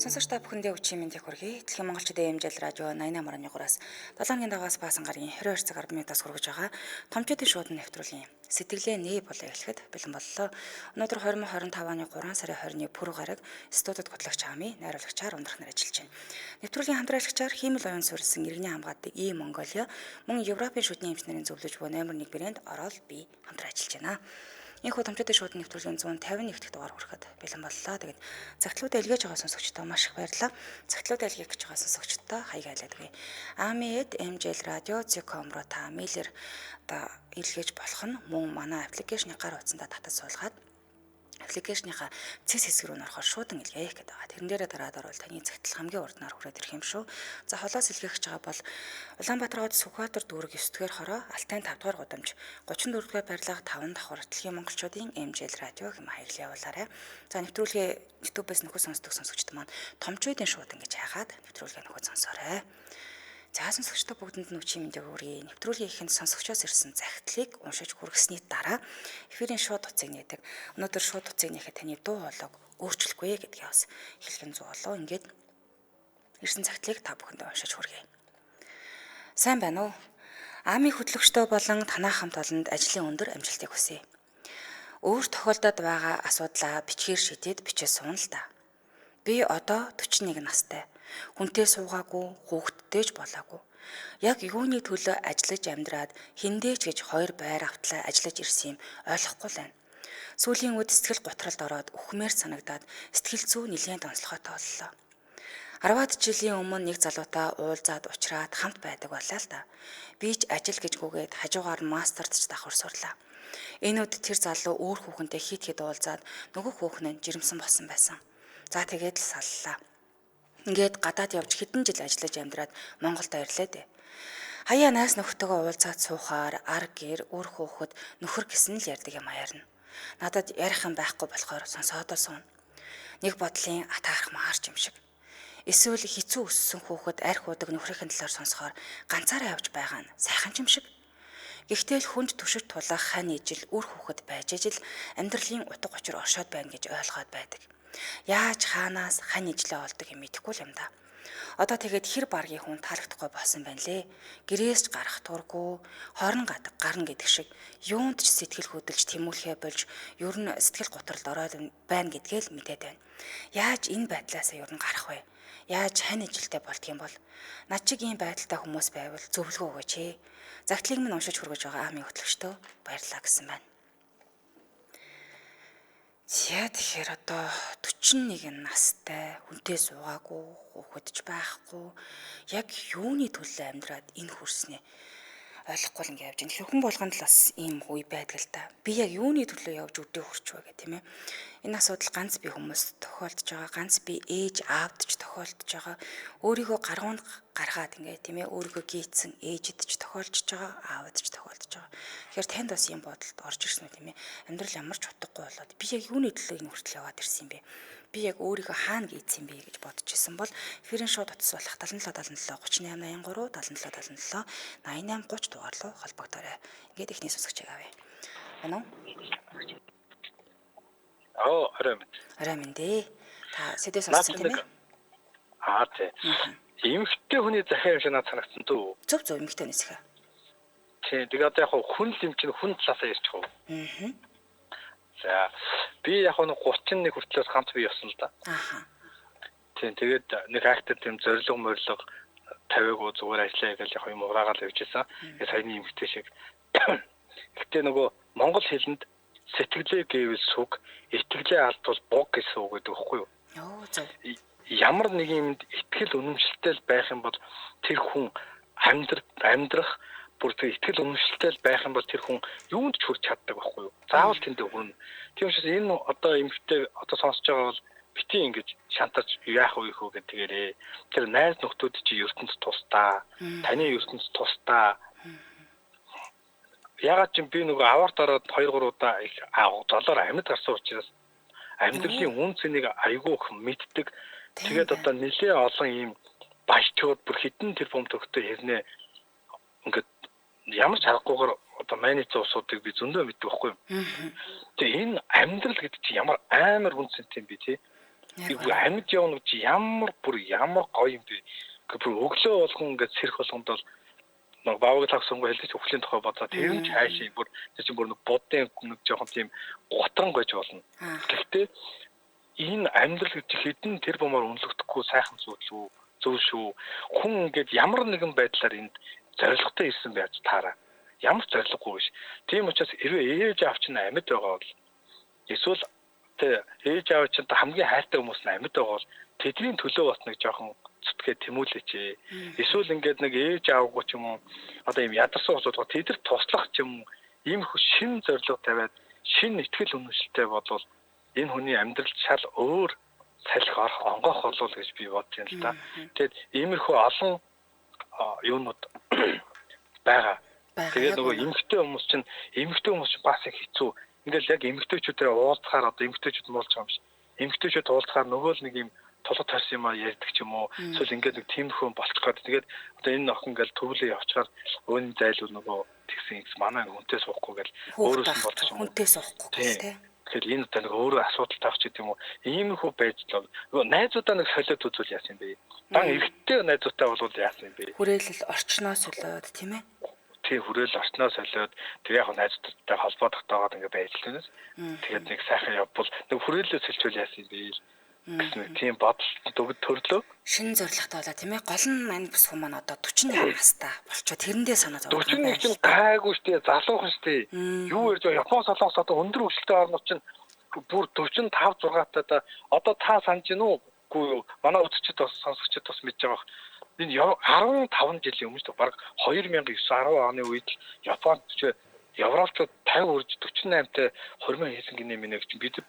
Сонсогч та бүхэндээ өчигдөр мэндийг хүргэе. Дэлхийн монголчуудын эмжил радио 88.3-аас 7-ны дагаас баасан гарагийн 22 цаг 10 минутаас хүргэж байгаа томчуудын шуудан нэвтрүүлгийн сэтгэлээ нээ болоо эхлэхэд бэлэн боллоо. Өнөөдөр 2025 оны 3 сарын 20-ны пүрэв гараг студид готлогч Ами найруулагчаар ундрах нар ажиллаж байна. Нэвтрүүлгийн хамтраалагчаар Хиймэл оюун суурилсан иргэний хамгаалдаг И Монголиа мөн Европын шүдний эмч нарын зөвлөж буй номер 1 брэнд ороод би хамтран ажиллаж байна. Энэхүү томчуудын шууд нэвтрүүлгийн 151 дахь дугаар хүрэхэд бэлэн боллоо. Тэгээд цагтлуудаа илгээж байгаа сонсогчдоо маш их баярлалаа. Цагтлуудаа илгээх гэж байгаа сонсогчдоо хаяг айлаадаг. Ami@mjl radio.com руу та мэйлэр одоо илгээж болох нь мөн манай аппликейшны гар утсандаа татаж суулгаад аппликейшныхаа цэс хэсэг рүү орохоор шуудан илгээх гэдэг байгаа. Тэрэн дээрээ дараад орвол таны цагтл хамгийн урднаар хүрээд ирэх юм шүү. За холоос илгээх гэж байгаа бол Улаанбаатар хот Сүхбаатар дүүрэг 9-р хороо Алтай 5-р гудамж 34-р барилга 5 давхар дэлхийн монголчуудын MJL радио хэм хаягл явуулаарай. За нэвтрүүлгээ YouTube-ээс нөхөд сонсдог сонсогчд маань томчуудын шуудан гэж хайгаад нэвтрүүлгээ нөхөд сонсоорой. За сонсогчдоо бүгдэнд нь өчигдөр мэндийг хүргэе. Нэвтрүүлгийн ихэнд сонсогчоос ирсэн захидлыг уншиж хүргэсний дараа эфирийн шууд утсыг нээдэг. Өнөөдөр шууд утсыг нээхэд таны дуу хоолойг өөрчлөхгүй гэдгийг бас хэлхэн зоолоо. Ингээд ирсэн захидлыг та бүхэндээ уншиж хүргэе. Сайн байна уу? Ами хөтлөгчдөө болон танай хамт олонд ажлын өндөр амжилтыг хүсье. Өөр тохиолдод байгаа асуудлаа бичгээр шийдээд бичээ суун л да. Би одоо 41 настай. Хүнтэй суугаагүй, хүүхэдтэй ч болоогүй. Яг юуны төлөө ажиллаж амьдраад хиндээч гэж хоёр байр автлаа ажиллаж ирсэн юм ойлгохгүй л байна. Сүүлийн үед сэтгэл готролд ороод үхмээр санагдаад сэтгэл зүй нэлээд онцлогоотой боллоо. 10-аад жилийн өмнө нэг залуутай уулзаад уулзраад хамт байдаг байлаа л да. Би ч ажил гэж гүгээд хажуугаар мастерч давхар сурлаа. Энэ үед тэр залуу өөр хүүхэнтэй хит хит уулзаад нөгөө хүүхэн нь жирэмсэн болсон байсан. За тэгээд л саллаа. Ингээд гадаад явж хэдэн жил ажиллаж амьдраад Монголд ирлээ дээ. Хаяа найс нөхдөйгөө уулзаад суухаар ар гэр өөр хүүхэд нөхөр гэсэн л ярьдаг юм аяарна. Надад ярих юм байхгүй болохоор сонсоодоо суун. Нэг бодлын атаарах маарч юм шиг. Эсвэл хэцүү өссөн хүүхэд арх удаг нөхрийн талаар сонсохоор ганцаараа явж байгаа нь сайхан юм шиг. Гэхдээ л хүнд түшигт тулах хань ижил үр хүүхэд байж ижил амьдралын утга учир оршоод байна гэж ойлгоод байдаг. Яаж хаанаас хань ижлээ олдог юм мэдэхгүй л юм да. Одоо тэгээд хэр баргийн хүн таалагдахгүй болсон байна лээ. Гэрээс ч гарах тургүй, хорон гадаг гарна гэдэг шиг юунд ч сэтгэл хөдлөж тэмүүлхээ болж ер нь сэтгэл готролд ороод байна гэдгээ л мэдээд байна. Яаж энэ байдлаасаа ер нь гарах вэ? Яаж хань ижилтэй болдго юм бол над чиг ийм байдалтай хүмүүс байвал зөвлөгөө өгөөч ээ. Загтлыг минь уншиж хүргэж байгаа Ами хөтлөгчдөө баярлалаа гэсэн байна. За тэгэхээр одоо 41 настай хүнтэй суугаагүй хүүхэдж байхгүй яг юуны төлөө амьдраад энэ хүрснээ ойлгохгүй л ингэ явж байна. Тэгэхээр хүн болгонд л бас ийм үе байдаг л та. Би яг юуны төлөө явж өдөө хүрч вэ гэх тийм ээ. Энэ асуудал ганц би хүмүүст тохиолдож байгаа, ганц би ээж аавд ч тохиолдож байгаа. Өөрийгөө гаргуунд гаргаад ингэ тийм ээ өөрийгөө гийцсэн ээжэд ч тохиолдож байгаа, аавд ч тохиолдож байгаа. Тэгэхээр танд бас ийм бодолд орж ирсэн үү тийм ээ. Амьдрал ямар ч утгагүй болоод би яг юуны төлөө энэ хүртэл яваад ирсэн юм бэ? Би яг өөрийгөө хаана гийцсэн бэ гэж бодож исэн бол эфирийн шууд утас болох 7777 3883 7777 8830 дугаар руу холбогдорой. Ингээд ихний сонсогч авъя. Байна уу? Орой минь. Орой минь дээ. Та сэдвээ сонссон тийм ээ? Тийм. Эмэгтэй хүний захиа юм шиг надад санагдсан дөө. Зөв эмэгтэй хүнээс ихэ. Тийм. Тэгээ одоо яг хүн юм чинь хүн талаасаа ярьж байгаа. За би яг нэг 31 хүртлээс ганц бий явсан л да. Тийм. Тэгээд нэг хайртай тийм зориг морилго тавиагүй зүгээр ажиллая гэж яг юм ураагаал явж байсан. Тэгээ саяны эмэгтэй шиг. Гэтэ нөгөө монгол хэлэнд сэтгэлээ гэвэл сүг, итгэлээ алдвал буг гэсэн үг гэдэг үхгүй юу? Зөв. Ямар нэг юмд итгэл үнэмшилтэй байх юм бол тэр хүн амьдрах бүр тэр итгэл үнэмшилтэй байх юм бол тэр хүн юунд ч хүрч чаддаг байхгүй юу? Заавал тэндээ хүрнэ. Тийм учраас энэ одоо эмэгтэй одоо сонсож байгаа бол бити ингэж шантарч яах вэ хөө гэх тэгээрээ тэр найз нөхдүүд чи ертөнд тусдаа, таны ертөнд тусдаа. Ягаад ч би нөгөө аварт ороод 2-3 удаа их золоор амьд гарсан учраас амьдралын үн цэнийг айгүй их мэддэг. Тэгээд одоо нэлээ олон ийм баячууд бүр хитэн тэр бом төгтөө хэрнээ ингээд ямар ч харахгүйгээр одоо менежер усуудыг би зөндөө мэддэг байхгүй юу. Тэгээ энэ амьдрал гэдэг чинь ямар амар үн цэнтэй юм бэ тий. Амьд явна гэж ямар гоё юм бэ. Бүр өглөө болгон ингээд сэрх болгонд бол нэг баавгал агсангүй хэлж өвхлийн тухай бодоо тэр нь цаашаа бүр тэр чинь бүр нэг будын нэг жоохон тийм гутран гож болно. Гэхдээ энэ амьдрал гэж хэдэн тэр бомоор үнэлэгдэхгүй сайхан зүйл шүү. Хүн ингээд ямар нэгэн байдлаар энд зоригтой ирсэн байж таараа. Ямар зориггүй биш. Тийм учраас хэрвээ ээж аав чинь амьд байгаа бол эсвэл ээж аав чинь хамгийн хайртай хүмүүс нь амьд байгаа бол тэдний төлөө бас нэг жоохон зүтгээ тэмүүлээч. Эсвэл ингээд нэг ээж аавгүй ч юм уу одоо юм ядарсан усууд тэдэр туслах ч юм ийм их шин зориг тавиад шин итгэл үнэмшилтэй бодвол энэ хүний амьдрал шал өөр салхи онгоох болов гэж би бодож байна л да. Тэгэд иймэрхүү олон юунууд байгаа. Тэгээд нөгөө эмэгтэй хүмүүс чинь бас их хэцүү. Ингээл яг эмэгтэйчүүдээ уулзахаар одоо эмэгтэйчүүд муулж байгаа юм шиг. Эмэгтэйчүүд уулзахаар нөгөө л нэг юм толгой тарс юм ярьдаг ч юм уу. Эсвэл ингээд нэг тиймэрхүү болчих гээд тэгээд одоо энэ охин ингээл төвлөө явчихаар өөний зайлуу нөгөө тэгсэн юм манай хүнтэй суухгүй гэл өөрөөс нь болчих юм. Хүнтэй суухгүй тийм. Тэгэхээр энэ одоо нэг өөрөө асуудал тавьч гэдэг юм уу. Иймэрхүү байж л найзуудаа нэг солиод үзүүл яасан юм бэ? Дан эрэгтэй найзуудтай бол яасан юм бэ? Хүрээлэл орчноос солиод тийм ээ. Тий хүрээлэл орчноос солиод тэг яг найзуудтай холбоо тогтоогоод ингэ байж л тэнэс. Тэгээд нэг сайхан явбал нэг хүрээлэл сэлчүүл яасан юм бэ? Гэсэн тийм бодол төрлөө. Шинэ зоригтой болоо тийм ээ. Гол нь мань бүс хүмүүс маань одоо 41 настай болчоо тэрэндээ санаад байгаа. 41 чинь гайгүй штэ залуухан штэ. Юу ярьж байгаа Япон солонгос одоо өндөр хөгжилтэй орнууд чинь бүр 45 6 таа одоо та санаж гин үү? Үгүй юу. Манай үзэгчд бас сонсогчд бас мэдж байгаа. Энэ 15 жилийн өмнө баг 2009 10 оны үед Японд ч Европчууд 50 үрж 48-тай хормон хийсэн гинэ минь гэж бид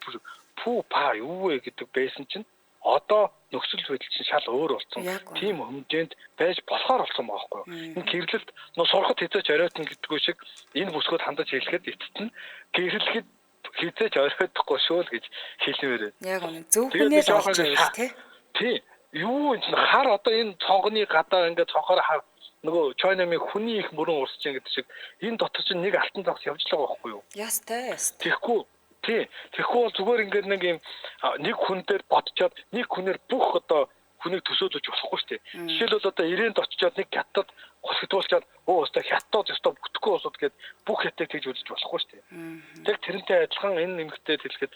юу вэ гэдэг байсан чинь одоо нөхцөл байдал чинь шал өөр болсон. Тийм хэмжээнд байж болохоор болсон байгаа байхгүй юу. Энэ гэрлэлт сурахад хязгаарч оройтно гэдггүй шиг энэ бүсгүүд хандаж хэлэхэд эцэст нь гэрлэхэд хязгаарч оройтхгүй шүү л гэж хэлмээр байна. Яг үнэ зөвхөнээ л олж байгаа тий. Юу энэ хар одоо энэ цонгоны гадаа ингээд цонхоор нөгөө Чойнамын хүний их мөрөн урсч байгаа гэдэг шиг энэ дотор чинь нэг алтан загас явж л байгаа байхгүй юу. Ястай. Тэгэхгүй бол зүгээр ингээд нэг юм нэг хүн дээр бодчоод нэг хүнээр бүх одоо хүнийг төсөөлөж болохгүй шүү дээ. Жишээлбэл одоо 90-д очичоод нэг хятад хосгдуулчаад өстой хятад өстой бүтэхгүй усууд гээд бүх хятад тэгж үзэж болохгүй шүү дээ. Тэр тэрнтэй адилхан энэ нэмэгтэй хэлэхэд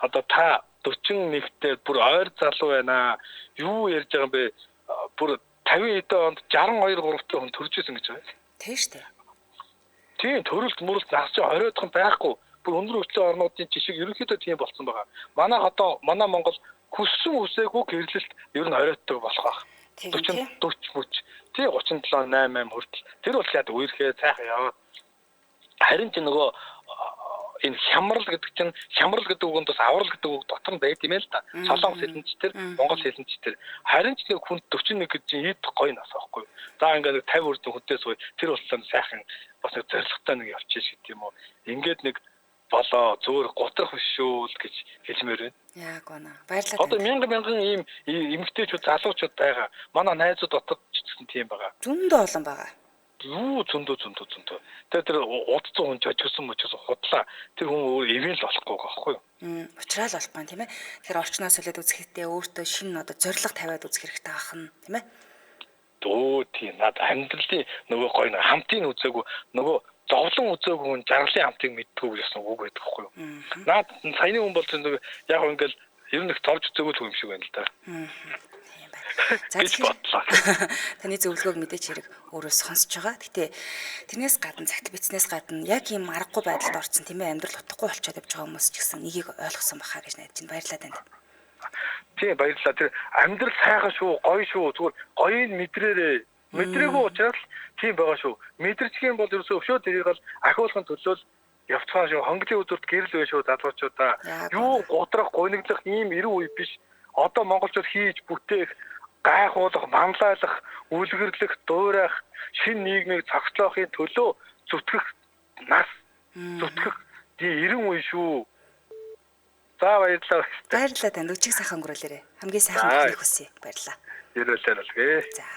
одоо та 41-тэй бүр ойр залуу байна. Юу ярьж байгаа юм бэ? Бүр 50 эдэн онд 62 3-тай хүн төрж исэн гэж байна. Тийм шүү дээ. Тийм төрөлд мөрөлд нагч оройдхон байхгүй. Бүр өндөр хөгжлийн орнуудын жишээ ерөнхийдөө тийм болсон байгаа. Манай Монгол хүссэн үсээгүй гэрлэлт ер нь оройдтой болох байх. 40 мөч. Тий 37 8 хүртэл. Тэр бол яд үерхээ цайхан яваад харин ч нөгөө энэ хямрал гэдэг үгэнд бас аврал гэдэг үг дотор нь байд юм л да. Солонгос хэлнчтэр, Монгол хэлнчтэр. Харин ч нэг хүн 41 гэж ийд гоё нас аахгүй. За ингээд 50 үрдэн хүнтэй сууя. Тэр болсон сайхан бас нэг зоригтой нэг явчих шиг тийм үү. Ингээд нэг болоо зөөр готрох биш шүү л гэж хэлмээр байна. Яг үнэ. Баярлалаа. Одоо мянган ийм эмэгтэйчүүд залуучууд байгаа. Манай найзууд дотор ч гэсэн тийм байгаа. Зөндөө олон байгаа. Юу зөндөө. Тэр удцсан хүн жожгсон мөчөөс худлаа. Тэр хүн өөр ивэл болохгүй байхгүй юу? Уучрал болохгүй тийм ээ. Тэгэхээр орчноос солиод үзэхдээ өөртөө шинэ одоо зориг тавиад үзэх хэрэгтэй ахна тийм ээ. Тийм над амьдралын нөгөө гоё хамтын үзээгүй нөгөө зовлон үзээгүй хүн жаргалын хамтыг мэддэггүй гэсэн үг байдаг байхгүй юу? Наад саяны хүн бол нэг яг ингээл ер нь их зовж үзээгүй юм шиг байна л да. Таны зөвлөгөөг мэдээч хэрэг өөрөө сонсож байгаа. Гэтэ тэрнээс гадна цагт бицнээс гадна яг ийм аргагүй байдалд орсон тийм ээ амьдрал утгагүй болчиход явж байгаа хүмүүс ч гэсэн нэгийг ойлгосон бахаа гэж найдаж байна. Баярлалаа танд. Тийм баярлалаа. Тэр амьдрал сайхан шүү, гоё шүү. Зүгээр гоёыг мэдрээрээ. Мэдрээгүй учраас тийм байгаа шүү. Мэдэрчих юм бол ерөөсөө өшөө тэрийг л ахиулахын төлөө явцгаа шүү. Хонглын өдөрт гэрэл байх шүү залуучуудаа. Юу гутрах, гуниглах ийм эрүү үе биш. Одоо монголчууд хийж бүтээх, гайхуулах, манлайлах, үлгэрлэх, дуурайх, шинэ нийгмийг цогцлоохын төлөө зүтгэх нас, зүтгэх эрен үе шүү. За баярлалаа. Баярлалаа танд. Өчиг сайхан өнгөрүүлээрэй. Хамгийн сайхан бүхнийг хүсье. Баярлалаа. Ерөөлөө болгээ. За.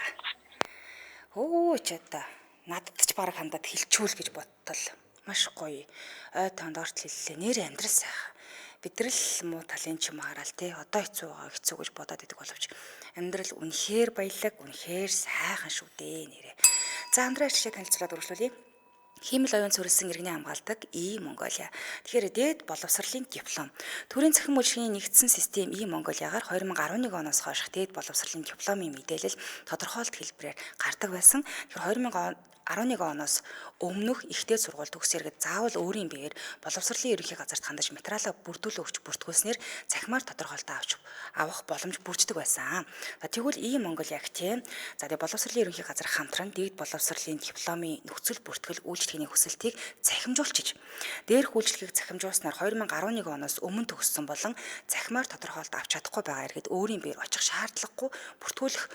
Ч одоо надад ч бараг хандаад хэлчихүүл гэж боттол. Маш гоё. Ой танд орт хэллээ. Нэр амьдрал сайхан. Бидрэл муу талын ч юм хараад тий одоо хэцүү байгаа хэцүү гэж бодоод идэг боловч амьдрал үнэхээр баялаг, үнэхээр сайхан шүү дээ нэрээ. За хамтран жишээ танилцуулаад үргэлжлүүлье. Хиймэл оюун суурилсан иргэний хамгаалдаг Монголиа. Тэгэхээр дээд боловсролын диплом. Төрийн цахим үйлчилгээний нэгдсэн систем Монголиагаар 2011 оноос хойш дээд боловсролын дипломын мэдээлэл тодорхойлт хэлбэрээр гардаг байсан. Тэгэхээр 2011 оноос өмнөх ихтэй сургууль төгсөөргэд заавал өөрийн биеэр боловсролын ерөнхий газарт хандаж материалаа бүрдүүлэн өгч бүртгүүлснээр цахимаар тодорхойлолтоо авах боломж бүрддэг байсан. За тэгвэл Монголиа гэх тийм. За тэгээ боловсролын ерөнхий газар хамтран дээд боловсролын дипломын нөхцөл бүртгэл үйлчлэгээний хүсэлтийг цахимжуулчиж дээрх үйлчлэгийг цахимжуулснаар 2011 оноос өмнө төгссөн болон цахимаар тодорхойлолт авч чадахгүй байгаа иргэд өөрийн биеэр очих шаардлагагүй бүртгүүлэх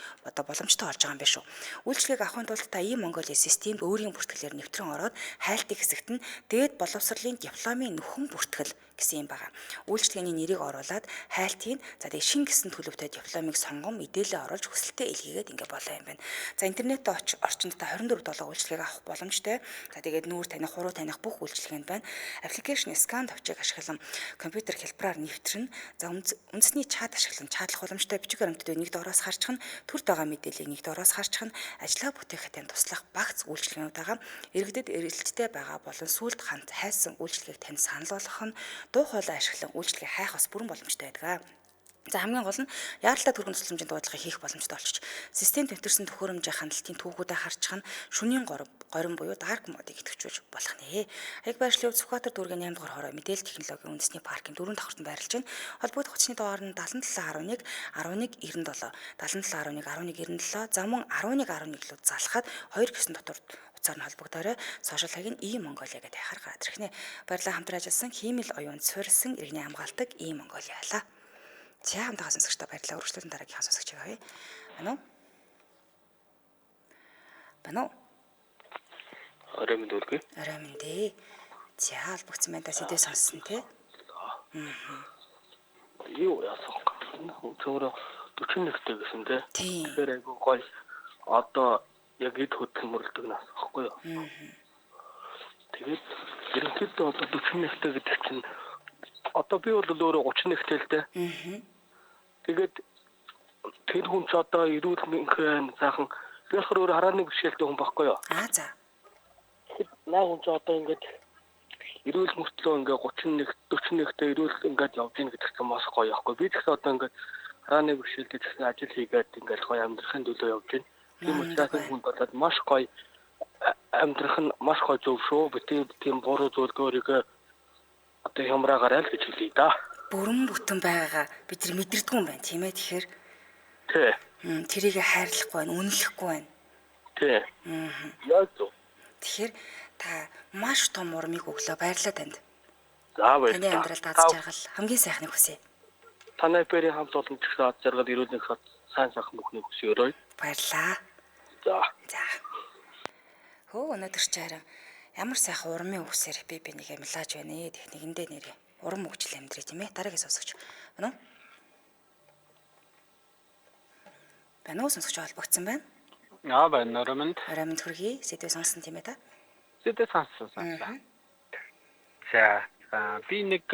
боломжтой болж байгаа юм биш үү. Үйлчлэгийг авахын тулд та Монголиа системд өөрийн бүртгэлээр нэвтрэн ороод хайлтын хэсэгт нь дээд боловсролын дипломын нөхөн бүртгэл гэсэн юм байна. Үйлчлэгээний нэрийг оруулаад хайлтын тэгээ шин гэсэн төлөвтэй дипломыг сонгон мэдээлэл оруулж хүсэлтээ илгээгээд ингээ болоо юм байна. За интернет орчинд та 24/7 үйлчлэгийг авах боломжтой. За тэгээд нүүр таних, хуруу таних бүх үйлчлэгэнд байна. Аппликейшн скан товчийг ашиглан компьютер хэлбэрээр нэвтрэн за үндэсний чат ашиглан чатлах боломжтой. Бичиг баримтад нэг доороос харчих нь төрд байгаа мэдээллийг нэг доороос харчих нь ажлаа бүтээхэд туслах багц үйлчлэгнүүд байгаа. Иргэдэд эрэлттэй байгаа болон сүлд ханд хайсан үйлчлэгийг тань санал болгох нь дуу хоолой ашиглан үйлчлэгийг хайх бас бүрэн боломжтой байдаг. За хамгийн гол нь яаралтай төрийн тусламжийн дуудлагыг хийх боломжтой болчих. Систем төвтөрсөн төхөөрөмжийн хандлтын түүхүүдэд харчих нь шүнийн горим буюу dark mode-ыг идэвхжүүлж болох нэ. Аяг байршлын Сүхбаатар дүүргийн 8 дугаар хороо мэдээлэл технологийн үндэсний паркын 4 давхартанд байрлаж байна. Холбогдох хүчний дугаар нь 7711 1197 7711 1197 за мөн 1111-лүүд залхаад 2 гэсэн дотор уцаар нь холбогдоорой. Сошиал хаяг нь Монголиа гэдэг хахаар гараад ирэх нэ. Баярлалаа хамтран ажилласан хиймэл оюун суурилсан иргэний хамгаалдаг Монголиалаа. За хамтдаа сонсогчдоо баярлалаа. Үргэлжлүүлэн дараагийнхаа сонсогчийг авъя. Бано. Орой минь дүүргий. Орой минь дээ. За албагцсан байна да сэдвээ сонссон тий. Юу яасан? Цөөрө 41-тэй гэсэн тий. Тэгэхээр айгу гоё. Одоо яг ид хөдөлмөрлөдөг нас баггүй юу? Тэгээд ерөнхийдөө одоо 41-тэй гэдэг чинь одоо би бол өөрөө 31-тэй л дээ. Тэгээд тэр хүн ч одоо эрүүл мэндийн сайхан би болохоор өөр харааны бэрхшээлтэй хүн баггүй юу? За. Наа хүн ч одоо ингээд эрүүл мөртлөө ингээд 41-тэй эрүүл ингээд явж ийн гэдэг чинь маш гоё яахгүй. Би ч гэсэн одоо ингээд харааны бэрхшээлтэй гэсэн ажил хийгээд ингээд гоё амьдрахын төлөө явж байна. Тийм учраас хүн болоод маш гоё амьдрах нь маш гоё зөв шүү. Тийм буруу зүйлгөөрийгөө одоо хямраагаар аль гэж хэлье да. Бүрэн бүтэн байгаагаа бид нар мэдэрдэггүй юм байна тийм ээ тэгэхээр. Тий. Тэрийг хайрлахгүй байна, үнэлэхгүй байна. Тий. Яг зөв. Тэгэхээр та маш том урмыг өглөө баярлалаа танд. За баярлалаа. Таны амьдралд аз жаргал хамгийн сайхныг хүсье. Танай бэрийн хамт олон ч гэсэн аз жаргал эрүүлэх сайн сайхан бүхнийг хүсье. Баярлалаа. За. Өнөөдөр ч харин ямар сайхан урмын үгсээр би нэгэ мэлааж байна ээ. Техникэндээ нэрээ. Урам өгчл амьдрий тийм ээ. Дараагийн сонсогч. Бано сонсогч холбогдсон байна. Байна. Орой минь хүргэе. Сэдвээ сонссон тийм ээ та? Сэдвээ сонссон. За, би нэг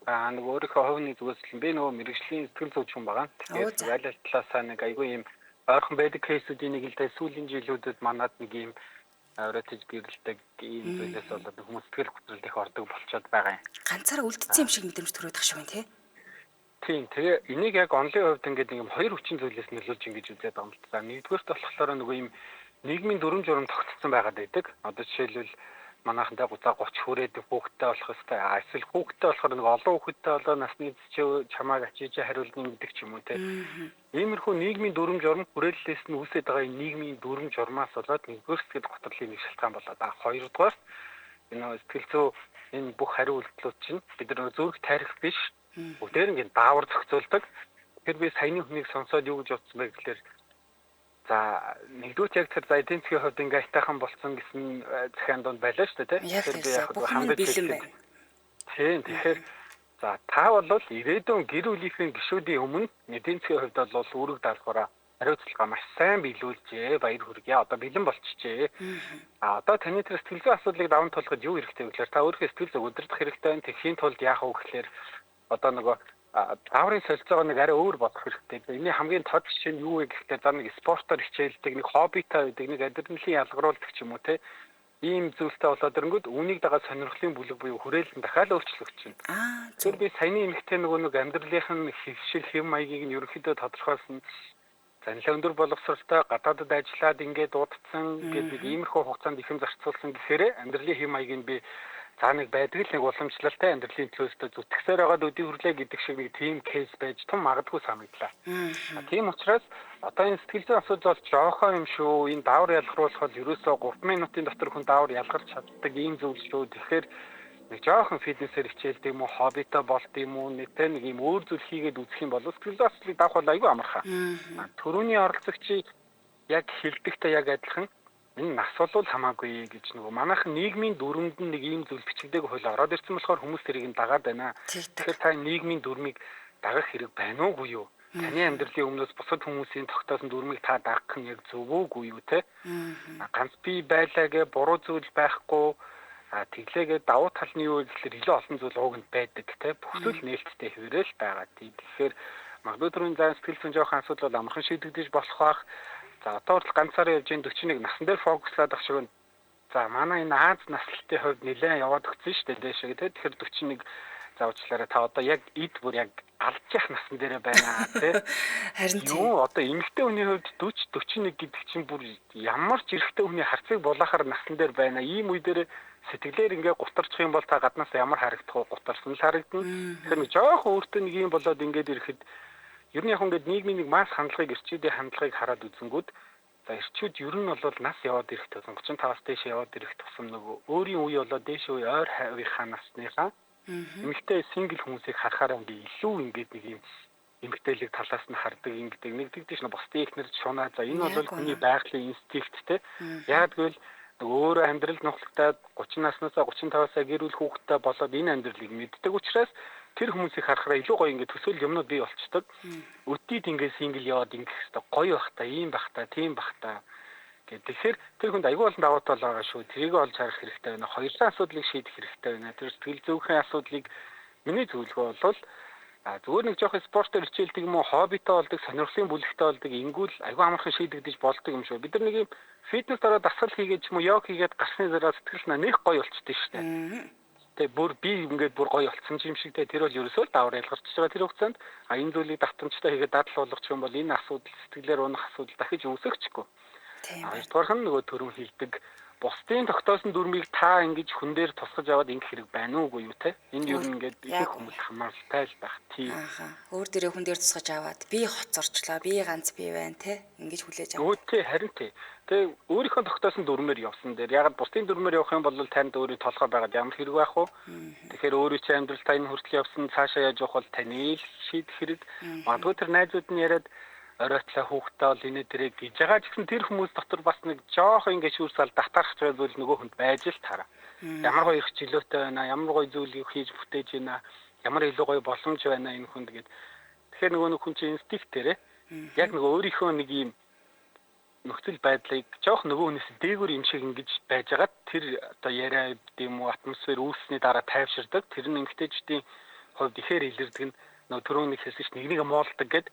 өөрийнхөө хувийн зүгээс би нөгөө мэрэгжлийн сэтгэл зүйч хүн байгаа. Тэгэхээр ялал талаасаа нэг айгүй юм ойрхон байдаг кейсүүдийн нэг л дээ сүүлийн жилүүдэд манад нэг юм авротиж гэрэлдэг ийм зүйлээс болоод хүмүүс сэтгэл хөдлөлт их ордог болчиход байгаа юм. Ганцаараа үлдсэн юм шиг мэдрэмж төрөөд ах шиг байна тий. Тийм. Тэгээ энийг яг онлын хувьд ингээд нэг юм хоёр хүчин зүйлээс нөлөөлж ингэж үзээд байгаа юм л та. Нэгдүгээрт болохоор нөгөө юм нийгмийн дүрм журам тогтцсон байгаад байдаг. Одоо жишээлбэл манайхантай 30 хүрээдэг хүүхдтэй болох хэвээр эсвэл хүүхдтэй болохоор нэг олон хүүхдтэй болоо насны чамааг ачиж хариулна гэдэг ч юм уу те. Иймэрхүү нийгмийн дүрм журам хүрээллээс нь үүсээд байгаа нийгмийн дүрм журмаас болоод нэгдүгээр сэтгэл готролын нэг шалтгаан болоод байгаа. Хоёрдугаар энэ сэтгэл зүй энэ бүх хариу үйлдэлүүд чинь бид нар зүрх тарих биш бүгдээр ингэ даавар зохицуулдаг. Тэгэхээр би саяны хүнийг сонсоод юу гэж бодсон бэ гэхээр за нэгдүгээр яг тэр за эдийн засгийн хувьд ингээ айтайхан болсон гэсэн захиан донд байлаа шүү дээ тийм. Би яг хандаж бэлэн байна. Тийм. Тэгэхээр за та бол ирээдүйн гэр бүлийнхээ гишүүдийн өмнө эдийн засгийн хувьд бол үүрэг даалгавраа хариуцлага маш сайн биелүүлжээ. Баяр хүргэе. Одоо бэлэн болчихжээ. Одоо таны тэр сэтгэл зүйн асуудлыг даван туулахад юу хэрэгтэй вэ гэхээр та өөрийнхөө сэтгэл зүйг удирдах хэрэгтэй байна. Тэхийн тулд яах вэ гэхээр одоо нөгөө дааврын солилцоогоо нэг арай өөр бодох хэрэгтэй. Энийн хамгийн тод жишээ нь юу вэ гэхдээ за нэг спортоор хичээлдэг, нэг хоббитой байдаг, нэг адреналин ялгаруулдаг ч юм уу те. Ийм зүйлтэй болоод ирэнгүүт үүнийг дагаад сонирхлын бүлэг буюу хүрээлэн дахиад өөрчлөгдөж байна. Тэр би саяны эмэгтэй нөгөө нэг амьдралынх нь хэвшил хэм маягийг нь ерөнхийдөө тодорхойлсон. Занлаа өндөр боловсролтой гадаадд ажиллаад ингээд дуудсан гэдэг иймэрхүү хугацаанд ихэм зарцуулсан гэхээр амьдралын хэм маягийг би за нэг байдаг л нэг уламжлалтай амьдралын төлөөсөө зүтгэсээр байгаад өдий хүрлээ гэдэг шиг нэг тийм кейс байж тун магадгүй санагдлаа. Тийм учраас одоо энэ сэтгэл зүйн асуудал бол жоохон юм шүү. Энэ даавар ялгаруулах бол ерөөсөө 3 минутын дотор хүн даавар ялгарч чаддаг ийм зүйл шүү. Тэгэхээр нэг жоохон фитнесээр хичээлдэг юм уу, хоббитой болт юм уу, нэг юм өөр зүйл хийгээд үзэх юм бол сэтгэл зүйн асуудлыг даах бол айгүй амархан. Төрөний оролцогчийг яг хилдэгтэй яг адилхан энэ нас бол хамаагүй гэж нөгөө манайхан нийгмийн дүрмэнд нэг ийм зүйл бичигдээг хууль ороод ирсэн болохоор хүмүүс тэрийг нь дагаад байна. Тэгэхээр та нийгмийн дүрмийг дагах хэрэг байна уугүй юу? Таны амьдралын өмнөөс бусад хүмүүсийн тогтоосон дүрмийг та дагах нь яг зөв үгүй юу те? Ганц би байлаа гэ буруу зүйл байхгүй тэглээгээ давуу тал нь юу гэхээр илүү олон зүйл ууганд байдаг те. Бүх зүйл нээлттэй хэвээрэл байгаа. Тэгэхээр магадгүй түрүүний зан сэтгэл зүйн жоохон асуудал бол амархан шийдэгдэж болох бах. За одоо бол ганцаараа явж 41 насн дээр фокуслаад ах шиг. За манай энэ Аз наслалтын хувьд нэлээд яваад өгсөн шүү дээ дэшээ тий. Тэгэхээр 41 заавчлаараа та одоо яг эд бүр яг алж явах насн дээрээ байна тий. Харин тийм. Юу одоо эмэгтэй хүний хувьд 40 41 гэдэг чинь бүр ямар ч эрэгтэй хүний харцыг булаахаар насн дээр байна. Ийм үе дээр сэтгэлээр ингээ гутарчих юм бол та гаднаас ямар харагдах вэ? Гутарсан л харагдана. Тэгэхээр нэг жоохон өөртөө нэг юм болоод ингээд ирэхэд ер нь яг ингээд нийгмийн нэг масс хандлагыг ирчүүдийн хандлагыг хараад үзэнгүүт за ирчүүд ер нь бол нас яваад ирэх тусам 35-аас дээш яваад ирэх тусам нөгөө өөрийн үе болоод дээш үе ойр хавийнхаа насныхаа эмэгтэй сингл хүмүүсийг харахаараа ингээд илүү ингээд нэг юм эмэгтэйлэг талаас нь хардаг ингээд нэгдэгдэж нь бусдын ихнэр шунаа за энэ бол хүний байгалийн инстинкттэй яг гэвэл өөрөө амьдрал нухлагтаад 30 наснаас 35-аас гэр бүл хүүхэдтэй болоод энэ амьдралыг мэддэг учраас тэр хүмүүсийг харахаараа илүү гоё ингээд төсөөл юмнууд бий болчдөг. Өдийд ингээд сингл яваад ингээд хэвээр гоё бах та, ийм бах та, тийм бах та гэх. Тэгэхээр тэр хүнд аягүй олон давуу тал байгаа шүү. Тэрийг олж харах хэрэгтэй байна. Хоёрлын асуудлыг шийдэх хэрэгтэй байна. Тэр сэтгэл зүйн асуудлыг миний зөвлөгөө бол зүгээр нэг жоох спортоор хичээлдэг юм уу, хоббитой болдог, сонирхлын бүлэгтэй болдог, ингүүл аягүй амархан шийдэгдэж болдог юм шүү. Бид нар нэг юм фитнес дараа дасгал хийгээд ч юм уу, йог хийгээд гарсны дараа сэтгэл санаа нэх гоё болчихдээ шүү дээ. Тэгээ бүр би ингээд бүр гоё болцсон юм шиг тэр бол ерөөсөө даавар ялгарч байгаа тэр хугацаанд энэ зүйлийг давтамжтай хийгээд дадал болгочих юм бол энэ асуудал сэтгэлээр унах асуудал дахиж үүсэхгүй. Тийм. Хоёрдугаар нь нөгөө төрөв хилдэг бусдын тогтоосон дүрмийг та ингэж хүн дээр тусгаж аваад ингэх хэрэг байна уугүй юу те? Энэ юу ингээд их хүмүүс хамааралтай л байх тийм. Өөр дээрээ хүн дээр тусгаж аваад би хоцорчлаа, би ганц би байна те? Ингэж хүлээж авах. Өө тий харин тий. Тэгээ өөрийнхөө тогтоосон дүрмээр явсан дээр ягаад бусдын дүрмээр явах юм бол танд өөрөө толгой байгаад ямар хэрэг байх вэ? Тэгэхээр өөрөө чи амьдрал тань хүртэл явсан цаашаа яаж явах бол таны шийдэх хэрэг. Магадгүй тэр найзууд нь яриад оройтлоо хүүхдтэй бол энэ дээрээ гэж байгаа ч гэсэн тэр хүмүүс дотор бас нэг жоох ингэ шүүрсэл татарч байгаа зүйл нөгөө хүнд байж л таараа. Ямар гоё их чөлөөтэй байна, ямар гоё зүйлийг хийж бүтээж байна, ямар илүү гоё боломж байна энэ хүнд гээд. Тэгэхээр нөгөө хүн чинь инстинктээр яг нөгөө өөрийнхөө нэг юм нөхцөл байдлыг жоох нөгөө хүнээс дээгүүр юм шиг ингэж байж байгаа тэр одоо яриа гэдэм үү атмосфер үүссний дараа тайвширдаг. Тэр нь эмгтээчдийн хувьд ихээр илэрдэг нь нөгөө түрүүний хэлсэн чинь нэг муулдаг гээд.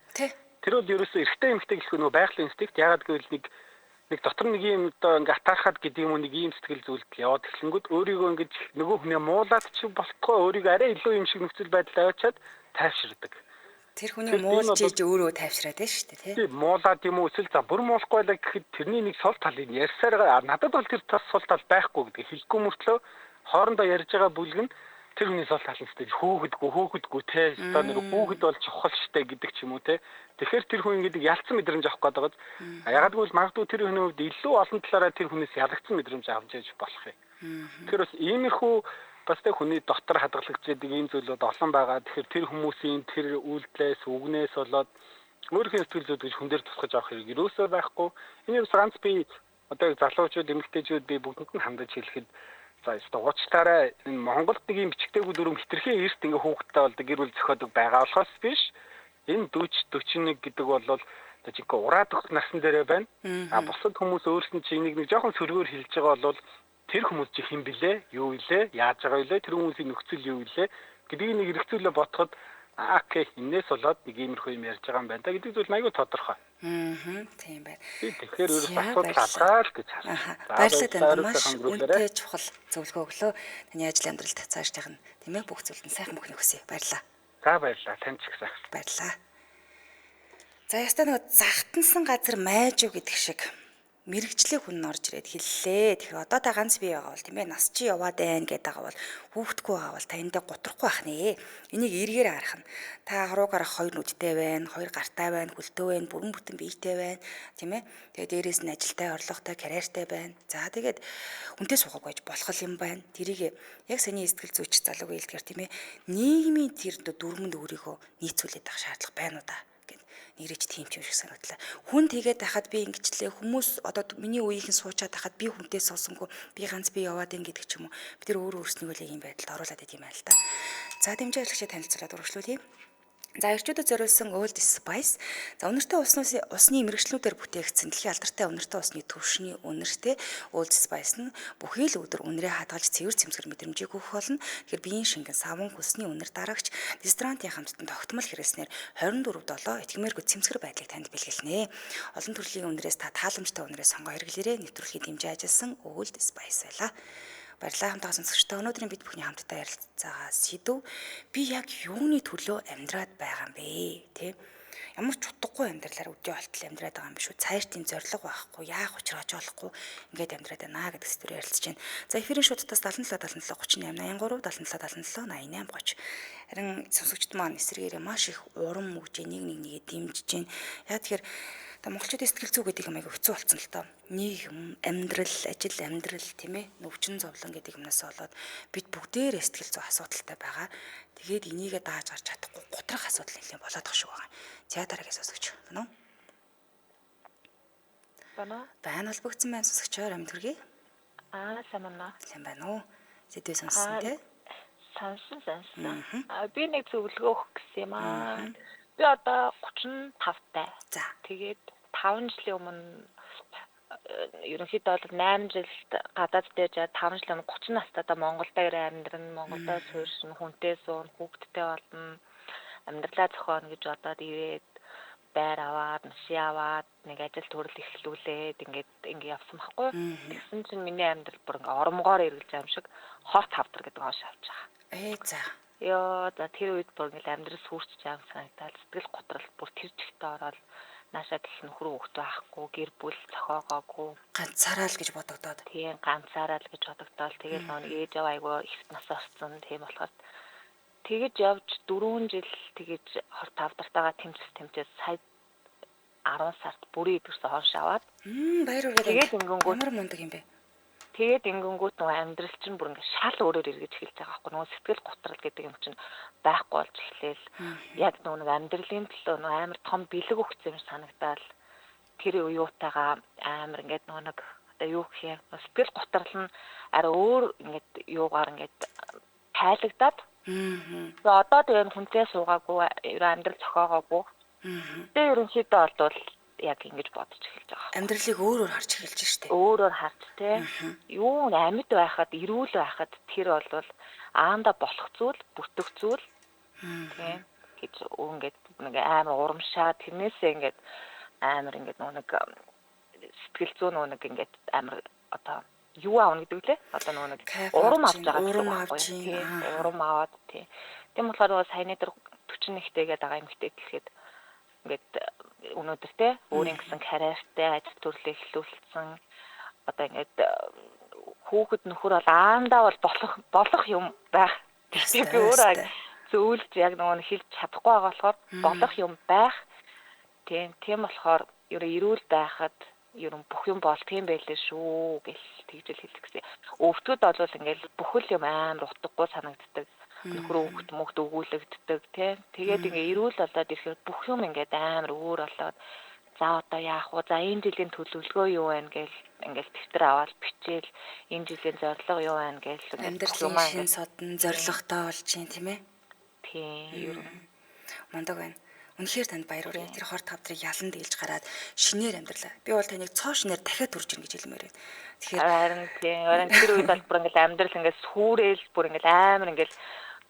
Тэр бол ерөөсөө эрэгтэй эмэгтэй гэх нөгөө байгалийн инстинкт ягаад гэвэл нэг дотор нэг юм одоо ингээ атаархаад гэдэг юм уу нэг ийм сэтгэл зүйлд яваад эхлэнгүүд өөрийгөө ингэж нөгөө хүнээ муулаад ч болтгоо өөрийгөө арай илүү юм шиг нөхцөл байдлаа аваачаад тайвширдаг. Тэр хүний муулж иж өөрөө тайвшраад байна шүү дээ тий. Муулаад юм уу эсвэл за бүр муулахгүй байлаа гэхэд тэрний нэг сул талыг ярьсаар надад бол тэр сул тал байхгүй гэдэг хэлэхгүй мөртлөө хоорондоо ярьж байгаа бүлэг нь тэр хүний сул тал нь тест хөөгдгүү те одоо нэг хүүхэд бол чухал штэ гэдэг ч юм уу те. Тэгэхээр тэр хүн ингэдэг ялцсан мэдрэмж авах гээд байгаа. Ягаад гэвэл магадгүй тэр хүний хувьд илүү олон талаараа тэр хүнээс ялагдсан мэдрэмж авч яж болох юм. Тэгэхээр бас иймэрхүү бас тэг хүний дотор хадгалагддаг ийм зүйлүүд олон байгаа. Тэгэхээр тэр хүмүүсийн тэр үйлдэлээс үгнээс болоод өөрийнхөө сэтгэл зүйд гэж хүн дээр тусгаж авах хэрэг юусоо байхгүй. Энэ ганц би одоо залуучууд эмэгтэйчүүд би бүгдэнд нь хандаж хэлэхэд за уучлаарай энэ Монголд нэг юм бичгтэйгүүд өрөм хитрхийн эрт ингээ хүүхдтэй болдог гэр бүл зохиодог байгаа болохоос биш энэ 40 41 гэдэг бол одоо чинь ураад өгөх насн дээрээ байна. Бусад хүмүүс өөрсдөө чинь нэг жоохон сөргөөр хэлж байгаа бол тэр хүмүүс чи хэн блэ? Юу илээ? Яаж байгаа илээ? Тэр хүмүүсийн нөхцөл юу илээ? гэдгийг нэг хэрэгцүүлээ бодоход окей, энэс болоод нэг иймэрхүү юм ярьж байгаа юм байна да гэдэг зүйл аюу тодорхой. Тийм байна. Тэгэхээр ерөөс асуудал алгаал гэж харна. Баярлалаа танд маш үнэтэй чухал зөвлөгөө өглөө. Таны ажил амьдралд цаашдах нь тийм ээ бүх зүйлд нь сайхан мөхний хүсье. Баярлалаа. За баярлалаа. Танд ч их сайхан. Баярлалаа. За ястаа нэг захтансан газар майж юу гэдэг шиг мэрэгчлээ хүн орж ирээд хэллээ. Тэгэхээр одоо та ганц бий байгаа бол тийм ээ нас чи яваад байна гэдэг байгаа бол хүүхдгүй байгаа бол та эндээ гутрахгүй байх нэ. Энийг эргээр харах нь. Та харуугаараа хоёр нүдтэй байна, хоёр гартай байна, хөлтөө байна, бүрэн бүтэн биетэй байна, тийм ээ. Тэгээд дээрээс нь ажилтай, орлоготой, карьертай байна. За тэгээд хүнтэй суугаагүй байж болох юм байна. Тэрийг яг саний сэтгэл зүйч залууг хэлдгээр тийм ээ. Нийгмийн тэр дүрмэнд өөрийгөө нийцүүлээд авах шаардлага байна уу та? Нэрэж тийм ч юм шиг санагдлаа. Хүн тэгээд байхад би ингэчлээ хүмүүс одоо миний үеийнхэн суучаад байхад би хүнтэй сонсонгүй би ганц би яваад ин гэдэг ч юм уу. Бид тэр өөрөө өөрснийгөө л ийм байдалд оруулаад идэм байл та. За дэмжээ ажиллагчид танилцуулаад үргэлжлүүлье. За эрчүүдэд зориулсан Old Spice. За үнэртэй усны мэрэгчлүүдээр бүтээгдсэн дэлхийн алдартай үнэртэй усны төвшний үнэртэй Old Spice нь бүхий л өдөр үнрээ хадгалж цэвэр цэмцгэр мэдрэмжийг өгөх болно. Тэгэхээр биеийн шингэн савн хүсний үнэр дараагч дистрантын хамттан тогтмол хэрэгснээр 24/7 итгэмээргүй цэмцгэр байдлыг танд бэлгэлнэ. Олон төрлийн үнрээс та тааламжтай үнрээ сонгоо хэрэглээрэй. Нэвтрүүлгийн дэмжиж ажилласан Old Spice байлаа. Баярлалаа хамтдаа сонсогчдоо. Өнөөдрийн бид бүхний хамтдаа ярилцгаа сэдв би яг юуны төлөө амьдраад байгаа юм бэ? Тэ? Ямар ч утгагүй амьдралаар өдөө болтол амьдраад байгаа юм биш үү? Цааш тийм зориг байхгүй, яах учраач болохгүй ингээд амьдраад байна гэдэг сэдвээр ярилцж байна. За эфирийн шуудтаас 77 77 38 83 77 77 88 30. Харин сонсогчд маань эсрэгээрээ маш их урам мөгж нэгээ дэмжиж байна. Яа тэгэхээр монголчуудын сэтгэл зүй гэдэг юм аяга хэцүү болсон л тоо. Нийгэм, амьдрал, ажил, амьдрал тийм ээ, нөвчин зовлон гэдэг юмнаас болоод бид бүгдээрээ сэтгэл зүй асуудалтай байгаа. Тэгээд энийгээ дааж гарч чадахгүй гутрах асуудал нэлээд болоод тах шиг байгаа. Театрыг сонсогч байна уу? Байна холбогдсон байна сонсогчоор амьд хүргэе. Сайн байна. Сайн байна уу? Сэдвээ сонссон тий? Сонсон. Би нэг зөвлөгөө өгөх гэсэн юм аа. Би одоо 35-тай. За. Тэгээд 5 жилийн өмнө ерөнхийдөө бол 8 жил гадаад дэж 5 жил өмнө 30 настайдаа Монголд амьдран, Монголдоо суурьшин, хүнтэй суун, хүүхэдтэй болно, амьдралаа зохионо гэж бодоод ирээд байр аваад, машин аваад, нэг ажил төрөл эхлүүлээд ингээд явсан байхгүй. Тэгсэн чинь миний амьдрал бүр ингээд ормгоор эргэлж байгаа юм шиг хорт хавдар гэдэг хоош авч байгаа. За. Яа, за тэр үед бүр ингээд амьдрал сүрч байгаа санагдал, сэтгэл готрол бүр тэр чигтээ ороод наашаа гэх нөхөр хүүхэд байхгүй, гэр бүл зохиогоогүй, ганцаараа л гэж бодогдоод. Тийм, ганцаараа л гэж бодогдоод тэгэл нэг ээж аваа айгуу ихт нас орсон тийм болохоор тэгэж явж 4 жил тэгэж хорт хавдартайгаа тэмцээс сая 10 сард бүрийн идэрсэн хонш аваад баяр үргээд тэгээд ингэнгүүт ямар мундаг юм бэ? Тэгээд ингэнгүүт нөгөө амьдрал чинь бүр ингээ шал өөрөөр эргэж эхэлж байгаа байхгүй нөгөө сэтгэл готрол гэдэг юм чинь байхгүй болж эхлээл яг нөгөө амьдралын төлөө нөгөө амар том бэлэг өгсөн юм санагдал тэр уюутайгаа амар ингээд нөгөө нэг одоо юу гэх юм сэтгэл готрол нь арай өөр ингээд юугаар ингээд тайлагдаад одоо тэгээд хүнтэй суугаагүй амьдрал зохиогоогүй тэгээд ерөнхийдөө бол яг ингэж бодож эхэлж байгаа. Амьдралыг өөрөөр харж эхэлж штэ. Өөрөөр харж те. Юу амьд байхад, эрүүл байхад тэр бол аанда болох зүйл, бүтэх зүйл. Тийм. Гэж ингээд нэг амар урамшаа тэрнээсээ ингээд амар ингээд нэг сэтгэл зүйн нэг ингээд амар одоо юу аавна гэдэг лээ. Одоо нэг урам авч байгаа гэсэн. Урам аваад тийм. Тийм болохоор саяны дээр 41-тэйгээд байгаа юм гэхэд ингээд өнөөдөр те өөрийн гэсэн карьертай ажил төрлөө эхлүүлсэн одоо ингээд хүүхэд нөхөр бол аандаа бол болох юм байх. Тийм би өөрөө зөвлөж яг нөгөө хэлж чадахгүй байгаа болохоор болох юм байх. Тийм болохоор ерөөл байхад бүх юм бол тийм байлээ шүү гэж тэгжэл хэлэх гэсэн. Өвдгөд бол ингээд бүхэл юм амар утгагүй санагддаг. Нөхөр хүүхэд өгүүлэгддэг тий. Тэгээд ингээ эрүүл болоод ирэхэд бүх юм ингээд амар өөр болоод за одоо яах вэ? За энэ жилийн төлөвлөгөө юу вэ гэж ингээл дэвтэр аваад бичээл энэ жилийн зорилго юу вэ гэж амьдралын шин содон зорилготой болж юм тийм ээ. Тийм. Мундаг байна. Үнэхээр танд баяр хүргэе. Тэр хорт хавдрыг ялан дийлж гараад шинээр амьдралаа. Би бол таныг цоо шинээр дахиад төрж ийн гэж хэлмээр байна. Тэгэхээр харин тэр үед бол бүр ингээл амьдрал ингээд сүрээл бүр ингээл амар ингээл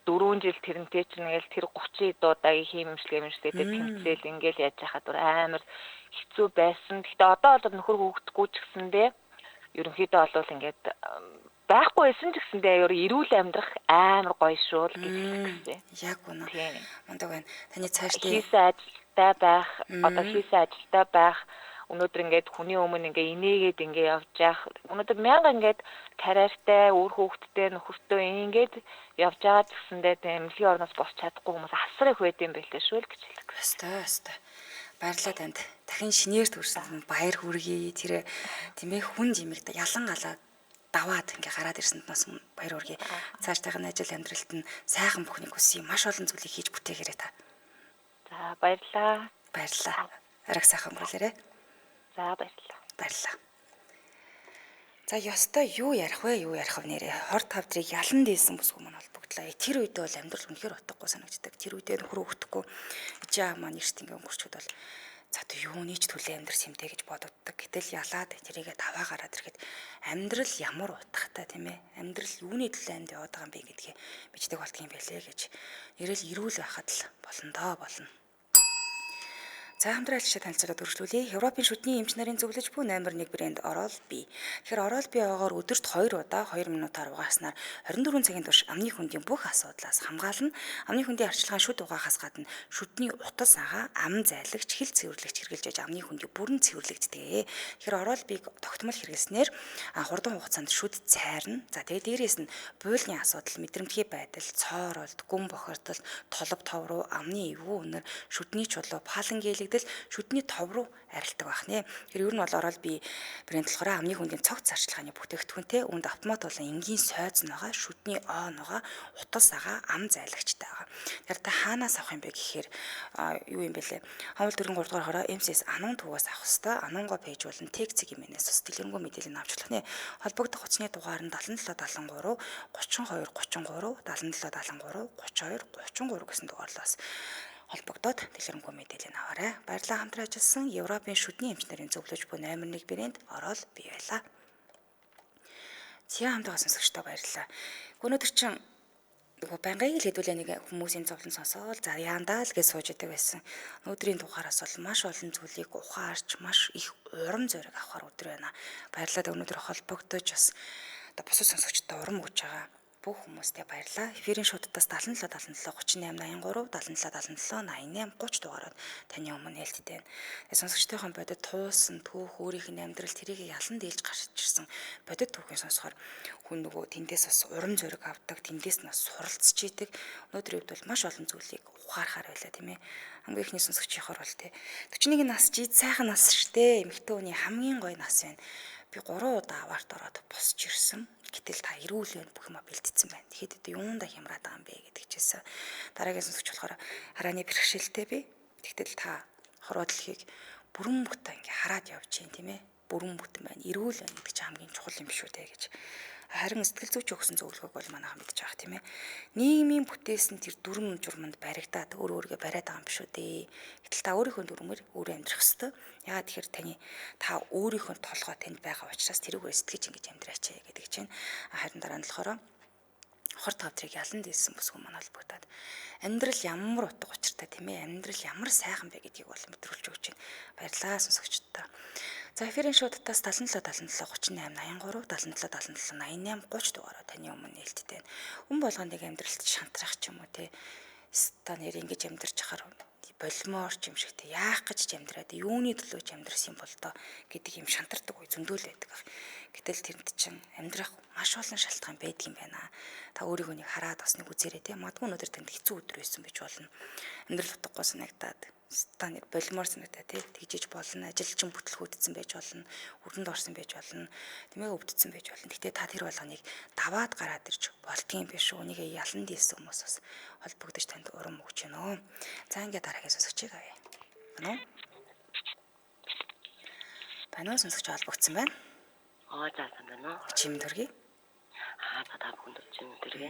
4 жил тэрнтэй чинь ингээл тэр 30 дуудагийн хиймэмшлэг тэмцээл ингээл яаж яхад амар хэцүү байсан. Гэхдээ одоо бол нөхөр хүүхдгүй ч гэсэндээ ерөнхийдөө бол ингээд байхгүй байсан ч гэсэндээ эрүүл амьдрах амар гоё шүү л гэсэн. Яг үнэ. Мундаг байна. Таны цаашдаа хийсэн ажилтай байх, одоо хийсэн ажилтай байх. Өнөөдөр ингээд хүний өмнө ингээ инээгээд ингээ явж явах. Өнөөдөр 1000 ингээд карьертай, үр хүүхэдтэй, нөхөртөө ингээд явж байгаа гэсэндээ эмнэлгийн орноос босч чадахгүй хүмүүс асар их байд юм байлээ шүү л гэж хэлдэг. Өстой. Баярлалаа танд. Дахин шинээр төрсөн баяр хүргэе. Тэр тийм ээ хүн жимиг ялангалаа даваад ингээ гараад ирсэнд нас баяр хүргэе. Цаашдын ажил амьдралд нь сайхан бүхнийг хүсье. Маш олон зүйлийг хийж бүтээгээрэй та. За баярлалаа. Арга сайхан өнгөрүүлээрэй. За баярлалаа. За ёстой юу ярих вэ нэрээ. Хор тавдрыг ялан дээсэн бүсгүй маань холбогдлоо. Тэр үедээ бол амьдрал үнэхээр утгагүй санагддаг. Тэр үедээ нөхөр өгөхгүй ижаа маань эрт ингээ өнгөрчүүд бол за юуны ч төлөө амьдрс юм дээ гэж бодогддог. Гэтэл ялаад тэрийгээ даваа гараад ирэхэд амьдрал ямар утгатай тийм ээ. Амьдрал юуны төлөө амьд яваад байгаа юм бэ гэдгийг бичдэг болтгийм байлээ гэж. Нэрэл эрүүл байхад л болно. За хамтран альшаа танилцуулаад өргөжлүүлье. Европын шүдний эмч нарын зөвлөж буй номер 1 брэнд Oral B. Тэгэхээр Oral B-оор өдөрт 2 удаа 2 минутаар угааснаар 24 цагийн турш амны хүндийн бүх асуудлаас хамгаална. Амны хүндийн арчилгаан шүд угаахаас гадна шүдний утас агаа, ам зайлагч, хил цэвэрлэгч хэрглэж амны хүндийг бүрэн цэвэрлэгддэг. Тэгэхээр Oral B-г тогтмол хэрэглэснээр хурдан хугацаанд шүд цайрна. За тэгээд дээрээс нь буйлны асуудал, мэдрэмтгий байдал, цооролт, гүн бохирдол, толб тов руу амны эвгүй үнэр, шүдний чулуу, палан гэлэг шүдний тов руу арилдаг байх нэ. Тэр ер нь бол Oral B брэнд болохоор амны хүндийн цогц арчилгааны бүтээгдэхүүнтэй үүнд автомат болон энгийн сойз нугаа, шүдний оо нугаа, утас агаа, ам зайлагчтай байгаа. Тэр та хаанаас авах юм бэ гэхээр юу юм бэлээ. Хамбал дөрвөн 3 дугаар хороо MCS ануун түүгээс авах хэвээр ануунгаа пэйж болон текцэг юмнээс ус дэлгэрэнгүй мэдээлэл авчлах нэ. Холбогдох хуцсны дугаар нь 7773 32 33 7773 32 33 гэсэн дугаарлаас холбогдоод дэлгэрэнгүй мэдээлэл аваарай. Баярлалаа хамтран ажилласан Европын шүдний эмч нарын зөвлөж буй номер 1 брэнд Oral B байлаа. Зя хамтаа сонсогчдоо баярлалаа. Өнөөдөр чинь байнгын л хэдүүлээ нэг хүмүүсийн зовлон сонсоод за яандаа л гэж сууж идэг байсан. Өнөөдрийн дугаараас бол маш олон зүйлийг ухаарч маш их урам зориг авахар өдөр байна. Баярлалаа. Өнөөдөр холбогдож бас бусад сонсогчдод урам өгж байгаа бүх хүмүүстээ баярлалаа. Эфирийн шуудтаас 77 77 38 83 77 77 88 30 дугаараар таны өмнө нээлттэй байна. Сонсогчдын бодит туусан түүх өөрийнх нь амьдрал тэрийг ялан дийлж гарч ирсэн бодит түүхийг сонсохоор хүн нөгөө тэндээс бас урам зориг авдаг, тэндээс нь бас суралцж идэг. Өнөөдрийн үед бол маш олон зүйлийг ухаарахаар байлаа тийм ээ. Хамгийн ихний сонсогчийнхоор бол тий 41 нас жид сайхан нас штэ. Эмэгтэй хүний хамгийн гоё нас байна. Би 3 удаа аваарт ороод босч ирсэн. Гэтэл та эрүүл байна бүх юм бэлдсэн байна. Тэгэхэд юунда хямраад байгаа юм бэ гэдэг чийсэн. Дараагийн сонсогч болохоор харааны бэрхшээлтэй би. Тэгтэл та хорвоо дэлхийг бүрэн бүтэн ингээ хараад явж гин тийм ээ. Бүрэн бүтэн байна. Эрүүл байна гэдэг чинь хамгийн чухал юм биш үү те гэж. Харин сэтгэл зүйч өгсөн зөвлөгөөг бол манайхан мэдж байгаа тийм ээ. Нийгмийн бүтээсэн тэр дүрм журманд баригдаад өөрийгөө бариад байгаа юм биш үү дээ. Гэтэл та өөрийнхөө дүрмээр өөрөө амьдрах ёстой. Яагаад тэгэхээр та өөрийнхөө толгой тэнд байгаа учраас тэрүүгээр сэтгэж ингэж амьдраач гэдэг чинь. Харин дараа нь болохоор хор тавдрыг ялан дээсэн бүсгүй манаа холбогдоод амьдрал ямар утга учиртай тийм ээ. Амьдрал ямар сайхан бэ гэдгийг бол мэдрүүлж өгч байна. Баярлалаа сонсогчдоо. За эфирийн шуудтаас 77 77 38 83 77 77 88 30 дугаараа таны өмнө нээлттэй байна. Хүн болгоныг амьдралд шантрах ч юм уу те. Ста нэр ингэж амьдарч хахаар болмоор ч юм шиг те. Яах гэж ч амьдраад юуны төлөө ч амьдрсан юм бол доо гэдэг юм шантардаг үе зөндөөл байдаг. Гэтэл тэрэнд чинь амьдрах маш олон шалтгаан байдаг юм байна. Та өөрийгөө нэг хараад бас нэг үзээрэй те. Мадгүй өнөөдөр тэнд хэцүү өдөр байсан байж болно. Амьдрал утгагүй санагдаад станер болмоор санагдаа тий тэгжиж болно ажилчин бүтлгүүдсэн байж болно өрөнд орсон байж болно тэмээ өвдсөн байж болно гэтээ та тэр болгоныг даваад гараад ирж болдгийн биш үү үнийгээ ялан дийсэн хүмүүс бас холбогдож танд урам өгч гэнэ. За ингээд дараагийн сонсогчийг авъя. Банаа сонсогч холбогдсон байна. За байна. Чим төргий. За бүхэнд чим төргий.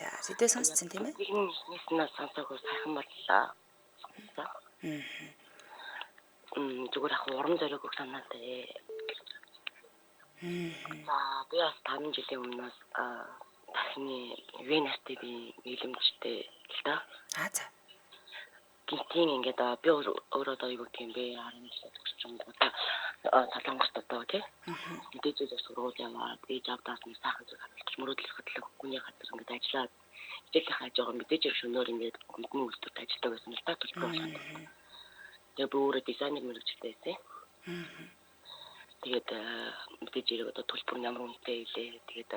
За сэдвээ сонсцсон тийм ээ. Нэгнээс сонсоогүй сайхан боллоо. Зүгээр ах урам зориг өгөх санаатай. За би бас 5 жилийн өмнөөс дахны Венастэй би нийлэмжтэй л да. За. Гинтийн ингээд би өөрөө одоо юу гэх юм бэ? 12 төгссөн удаа Солонгост одоо тий. Мэдээж сургууль яваад ээж авдаас нэг сайхан зүйл хамтарч мөрөөдлөх хөтлөх хүний газар ингээд ажиллаад хичээлээ хааж байгаа мэдээж шөнөөр ингээд гүнтний үйлдвэрт ажилладаг байсан л да төлбөр болгоод. Тэгээ би өөрөө дизайнер мэргэжилтэй байсан. Тэгээд мэдээж одоо төлбөр нь ямар үнэтэй илээ. Тэгээд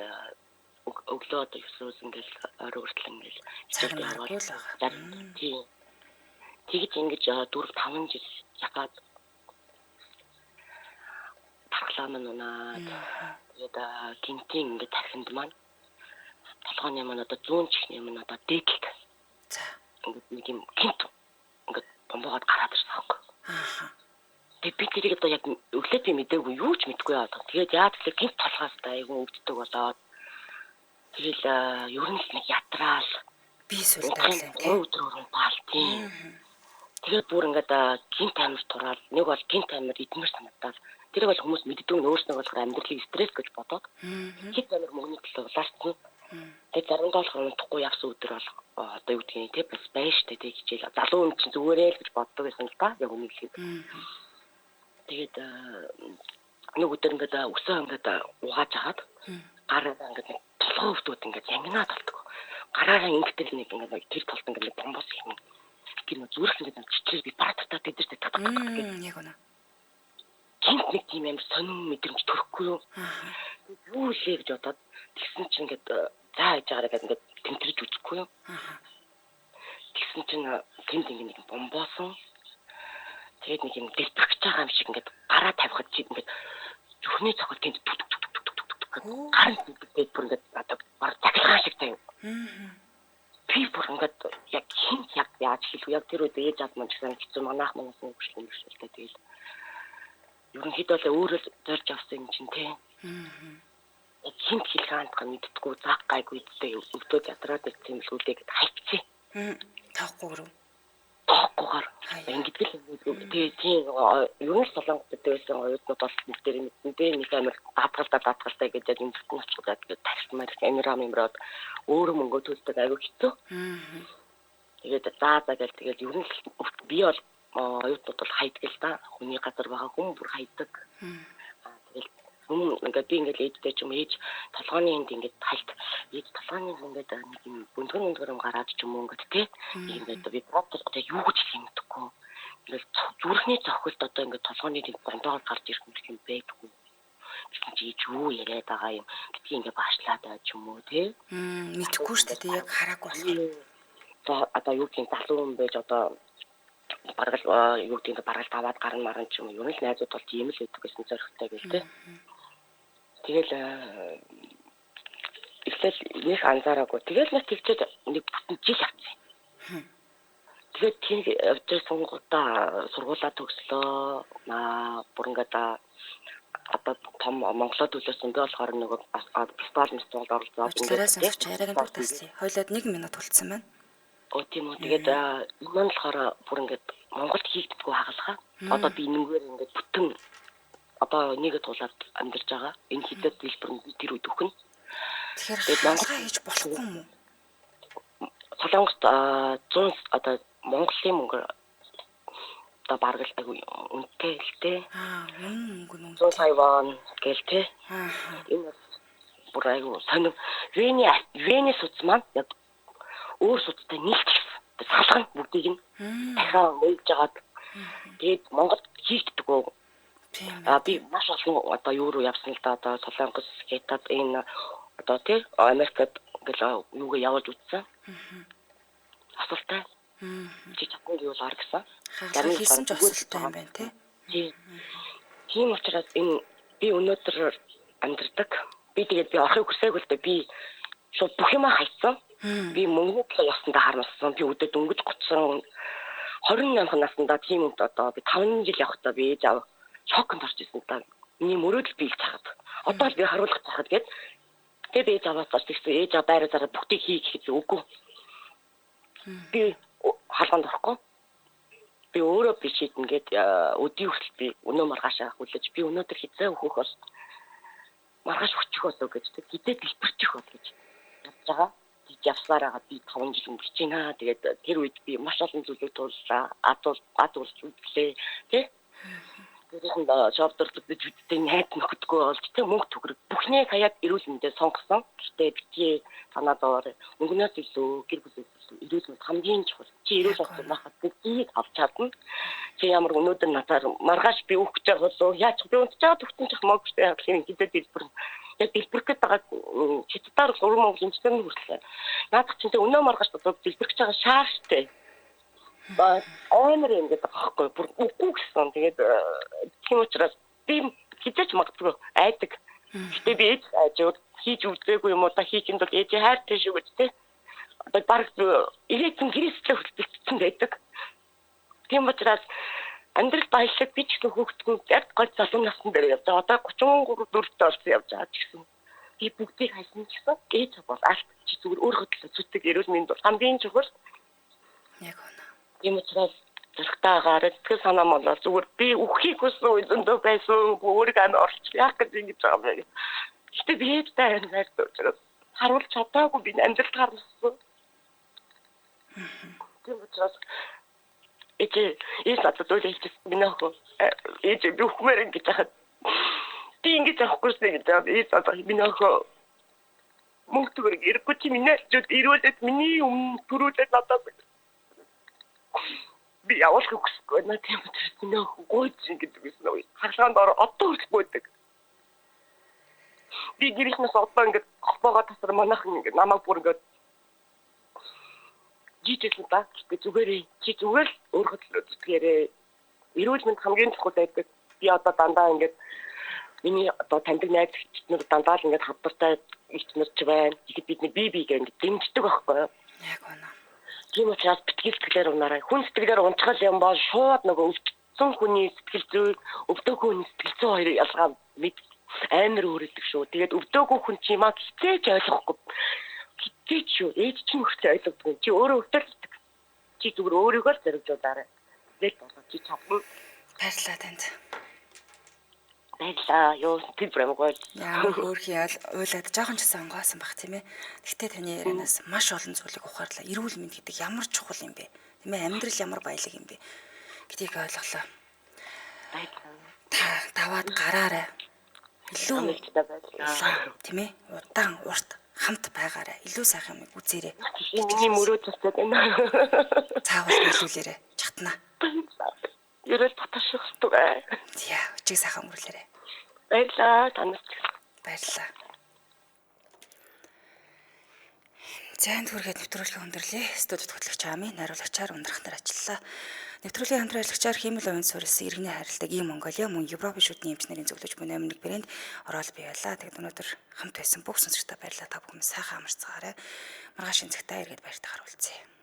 өглөө одоо 9-өөс ингээд орой хүртэл ингээд хичээлээ яваад тийм. Тэгж ингэж 4-5 жил ягаад тархлаа мань унаад тэгээд гинтийн ингээд тархинд маань толгойн юм одоо зүүн чихний юм одоо дээдлэг. За. Ингээд нэг юм гинт ингээд бомбоод гараад ирсэн хог. Тэгээд би тэрийг одоо яг өглөө би мэдээгүй юу ч мэдэхгүй яа. Тэгээд яа тэгэхээр гинт толгоос та айгүй өвддөг болоод тэгэл ер нь нэг ятраал би сүлдээ тийм. Өдрөөр баал тийм. Тэгээд бүр ингээд гинт амир тураал нэг бол гинт амир эдмэр санагдаад тэр бол хүмүүс мэддэг нь өөрснөө болохоор амьдралыг стресс гэж бодоод хит амир мөнгөний төлөө улаарсан. Тэгээд заримдаа болохоор унтахгүй явсан өдөр бол одоо юу гэдгийг тийм бас байж штэ тэг хичээл залуу хүн чинь зүгээрээ л гэж боддог байсан л да яг үнэхээр. Тэгээд нэг өдөр ингээд өсөө ингээд угааж агаад гараа ингээд толгой өвдөөд ингээд янгинаад болдог. Гараараа ингэтэл нэг ингээд тэр толт ингээд бомбос юм. Гинэ зүрх ингээд чичээр би баратаа тэдэртэй татдаг гэдэг. Яг үнэ. Гинт нэг тийм амар сонин мэдрэмж төрөхгүй юу? Юу лээ гэж бодоод тэгсэн чинь ингээд заа хийж байгаараа ингээд тэмтэрж үзэхгүй юу? Тэгсэн чинь гинт ингээд нэг бомбоосон. Тэгээд нэг юм дэлбэрч байгаа юм шиг ингээд гараа тавихад чи ингээд зүрхний цогт гинт гарын тэгээд бүр ингээд одоо баг цаглаа шиг тань. Би бүр ингээд яг хин яг яаж хэлв яг тэр үед ээж авман гэсэн хэцүү манайх манаас нэг биш юм шиг л тэгэл ерөнхийдөө л өөрөө зорж авсан юм чинь тий. Яг хин хэлэх хандгах мэддэггүй заах гайгүй дээ өвдөөд ядраад ирсэн юм л үлээ гэд хайцээ. Таахгүй гөрөв. Тохгүйгээр ингээд л тэгээ тийм юу нь солонготой байсан оюутнууд бол бүгдээр мэдээ нэг амар даатгалтай гэдэг юм зүтгэн очиод тэгээд тархимаар амираад өөрөө мөнгө төлдөг аягүй хэцүү. Тэгээд заа гэж тэгээд ер нь би бол оюутнууд бол хайдаг л да. Хүний газар байгаа хүн бүр хайдаг. Тэгээд хүн ингээд би ингээд ээжтэй ч юм ээж толгойн энд ингээд хальт ээж толгойн ингээд нэг юм бүндгэн гараад ч юм уу ингээд тий ингээд би боддог юу гэж хэлэх юм гэдэггүй ингээд зүрхний зохилт одоо ингээд толгойн энд гондоор гарч ирэх юм байдгүй гэсэн чи ээж юу яриад байгаа юм гэдгийг ингээд баашлаад байгаа ч юм уу тий мэдхгүй шүү дээ яг хараагүй болохоор одоо юу гэх юм залуу хүн байж одоо бараг юу гэдэг нь бараг даваад гарна маран ч юм уу ер нь найзууд бол тийм л байдаг гэсэн зоригтой гэл тий. Тэгэл эхлээл нэг анзаараагүй. Тэгэл нэг тэгчээд нэг бүтэн жил авчихсан. Тэгээд тийм өдөр сонгуудаа сургуулаа төгслөө. Бүр ингээд одоо том Монголоо төлөөсөн би болохоор нэг фестивал мэстэлд оролцоод ингээд сонсогч яриагийн дуртаслаа. Хойлоод 1 минут үлдсэн байна. Тийм үү. Тэгээд энэ болохоор бүр ингээд Монголд хийгддэггүй хагалгаа. Одоо би нүгээр ингээд бүтэн одоо нэгэ тулаад амьдарч байгаа. Энэ хідэд дэлбэр нь тэр үед өгнө. Тэгэхээр хагалгаа хийж болохгүй юм уу? Солонгост 100 одоо Монголын мөнгөөр одоо бараг л айгүй үнэтэй л дээ. Мөнгө нь 100 сая вон гэлтэй. Энэ бүр айгүй сонир. Вений суц маань яг өөр суцтай нийлчихсэн. Салган бүгдийг нь дахиад нээж жагаад тэгээд Монголд хийгддэггүй. Би маш олон одоо юу руу явсан л да одоо Солонгос, Хятад энэ одоо тий Америкт гэл юугаа явуулж үзсэн. Асуултаа. Чи чадсан юу л ар гэсэн. Харин хийсэн ч асуулттай юм байна тий. Тийм учраас энэ би өнөөдөр амьдардаг. Би тэгээд би орохыг хүсээгүй л дээ. Би шууд бүх юма хайцсан. Би мөнгөд явсандаа харамссан. Би өдөө дөнгөж гоцсон 28 наснда тийм үед одоо би 5 жил явахдаа би ээж аав шоконд орж ирсэн та. Миний мөрөөдөл биелж хахад. Одоо л би харуулах цахад гээд тэгээд ээж аваад тэгсэн ээж аваа байраа зараа бүгдийг хийх гэж үгүй. Би халганд орохгүй. Би өөрөө би шийднэ гээд өдий хүртэл би өнөө маргаашаа хүлээж би өнөөдөр хизээ өөхөх бол маргааш өчих болов гэж хідээд дэлбэрчих бол гэж. явж байгаа. Тийж явсараа би 5 жил өнгөрч байна. Тэгээд тэр үед би маш олон зүйлийг тууллаа. Адуулж үзлээ. Тэ? Тэрийг шоудордод үздэг найд нөхөдгөө олж тэ мөнгө төгрөг бүхнээ хаяад эрүүл мэндээ сонгосон. Гэхдээ битгий санаа зовоор мөнгнөөс илүү гэр бүлээс илүү эрүүл мэнд хамгийн чухал. Чи эрүүл болсон байхад гэдгийг авч чадна. Чи ямар өнөөдөр надаар маргааш би өгч байгаа болов яаж би унтж байгаа төгтөн чих мог штэ хин хэдэд дэлбэр. Яг дэлбэрэх гээд байгаа хятадаар 3 мөнгө хэмжээр нь хүртлээ. Наадах чинь өнөө маргааш дэлбэрэх гэж байгаа шаар штэ. Ба амар юм гэдэг аахгүй бүр үгүй гэсэн. Тэгээд тийм учраас би хизээч магадгүй айдаг. Гэтэ би айж хийж үзээгүй юм уу та хийж энэ бол ээж хайртай шүү гэж тэ. Одоо баг ирээдүйн гэрээсээ хүртэлцсэн байдаг. Тийм учраас амьдрал баялаг би ч хөвгтгүй яг гол залуу насны дээр явж байгаа. Одоо 33 4-т орсон явж байгаа гэсэн. Би бүгдийг хайсан гэсэн ээж бол алт чи зүгээр өөрөө төлөө зүтэг эрүүл мэнд бол хамгийн чухал. Яг үнэ. Тийм учраас зөргтаагаар сэтгэл санаа болоо зүгээр би үххийг хүссэн үедээ байсан өөрийг амар орч яах гэж ингэж байгаа юм. Гэтэ би ээжтэй хайртай учраас харуулж чадаагүй би амьдралд гарсан. Тийм учраас ээж надад үйлдэж минийхөө ээж би үхмээр ингэж хахад би ингэж авахгүйсэн гэж ээж надад минийхөө мөнгө төгрөг ирэхгүй чи минь ирүүлээд миний өмнө төрүүлээд надад би явуулах хүсэхгүй байна. Тийм учраас нөө гойч гэдэг байсан уу. Хаалгаанд одоо хүртэл байдаг. Би гэрээснээс одоо ингээд холбоогоо тасар манайхан ингээд намайг бүр ингээд жижигсэн та зүгээр чи зүгээр өөрөө төлөө зүтгээрээ эрүүл мэнд хамгийн чухал байдаг. Би одоо дандаа ингээд миний одоо таньдаг найз нар дандаа л ингээд хавдартай ихнэрч байна. Тэгэхэд бидний бие ингээд дэмждэг байхгүй юу? Яг үнэ. Тийм учраас битгий сэтгэлээр унаарай. Хүн сэтгэлээр унцгал юм бол шууд нөгөө өвдсөн хүний сэтгэл зүй, өвдөөгүй хүний сэтгэл зүй хоёрын ялгаа мэд амар өөрөлдөг шүү. Тэгээд өвдөөгүй хүн чи маа хизээж ойлгохгүй. Хизээж шүү. Ээж чинь хүртэл ойлгохгүй. Чи өөрөө өвдөлтөг. Чи зүгээр өөрийгөө л зоригжуулаарай. Тэгээд болоо чи чадна. Баярлалаа танд. Баярлаа. Юу тийм прэмгой. Яа хөөрхий уйлаад жоохон ч гэсэн онгоосон баг тийм ээ. Гэхдээ таны ярианаас маш олон зүйлийг ухаарлаа. Эрүүл мэнд гэдэг ямар чухал юм бэ? Тийм ээ амьдрал ямар баялаг юм бэ? Гэдгийг ойлголоо. Та даваад гараарай. Илүү тийм ээ удаан урт хамт байгаарай. Илүү сайхан юм үзээрэй. Миний мөрөө тусаад байна. Цаавал биелүүлээрэй. Чатна. Ерөөс таташих зүгээ. Яа, өчиг сайхан өнгөрлөөрэй. Баярлаа, танаас. Баярлалаа. Зайд хүргээд нэвтрүүлгийн өндөрлөө. Студид хөтлөгч Ами найруулагчаар ундрахтар ажиллалаа. Нэвтрүүлгийн хамтран ажиллагчаар Хиймэл овын суурилсан иргэний хайрладаг ийм Монголиа мөн Европын шүдний эмчнэрийн зөвлөж буй номер 1 брэнд ороод бий байлаа. Тэгэд өнөөдөр хамт байсан бүх сонсогчдод баярлалаа. Та бүхэн сайхан амарцгаарай. Маргааш энэ цагтаа эргээд баяртайгаар уулзъя.